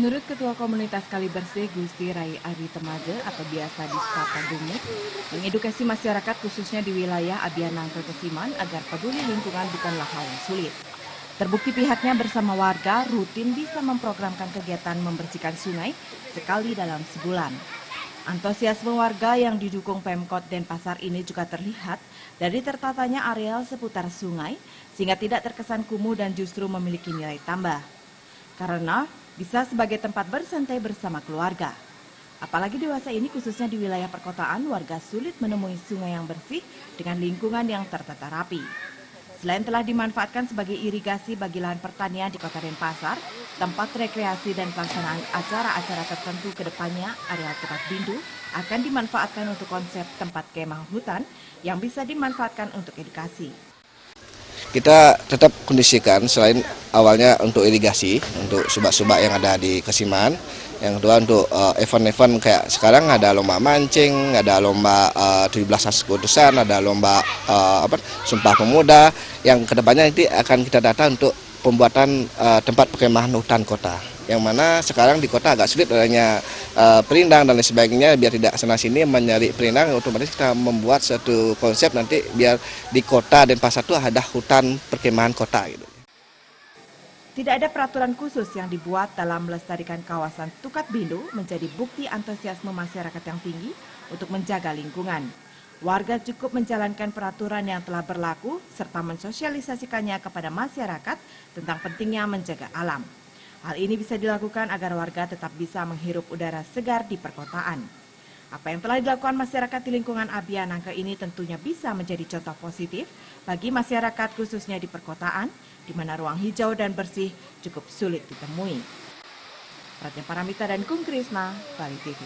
Menurut Ketua Komunitas Kalibersih Gusti Rai Ari Temaje atau biasa disapa Gumuk, mengedukasi masyarakat khususnya di wilayah Abianang Kekesiman agar peduli lingkungan bukanlah hal yang sulit. Terbukti pihaknya bersama warga rutin bisa memprogramkan kegiatan membersihkan sungai sekali dalam sebulan. Antusiasme warga yang didukung Pemkot Denpasar ini juga terlihat dari tertatanya areal seputar sungai sehingga tidak terkesan kumuh dan justru memiliki nilai tambah. Karena bisa sebagai tempat bersantai bersama keluarga. Apalagi dewasa ini khususnya di wilayah perkotaan, warga sulit menemui sungai yang bersih dengan lingkungan yang tertata rapi. Selain telah dimanfaatkan sebagai irigasi bagi lahan pertanian di Kota Denpasar, tempat rekreasi dan pelaksanaan acara-acara tertentu ke depannya, areal Tukat Bindu akan dimanfaatkan untuk konsep tempat kemah hutan yang bisa dimanfaatkan untuk edukasi. Kita tetap kondisikan selain awalnya untuk irigasi, untuk subak-subak yang ada di Kesiman. Yang kedua untuk event-event kayak sekarang ada lomba mancing, ada lomba 17 Agustusan, ada lomba Sumpah Pemuda. Yang kedepannya nanti akan kita data untuk pembuatan tempat perkemahan hutan kota. Yang mana sekarang di kota agak sulit adanya perindang dan lain sebagainya, biar tidak sana-sini mencari perindang, otomatis kita membuat satu konsep nanti biar di kota Denpasar itu ada hutan perkemahan kota gitu. Tidak ada peraturan khusus yang dibuat dalam melestarikan kawasan Tukat Bindu menjadi bukti antusiasme masyarakat yang tinggi untuk menjaga lingkungan. Warga cukup menjalankan peraturan yang telah berlaku serta mensosialisasikannya kepada masyarakat tentang pentingnya menjaga alam. Hal ini bisa dilakukan agar warga tetap bisa menghirup udara segar di perkotaan. Apa yang telah dilakukan masyarakat di lingkungan Abianangke ini tentunya bisa menjadi contoh positif bagi masyarakat khususnya di perkotaan, di mana ruang hijau dan bersih cukup sulit ditemui. Pratnya Paramita dan Kung Krisna, Bali TV.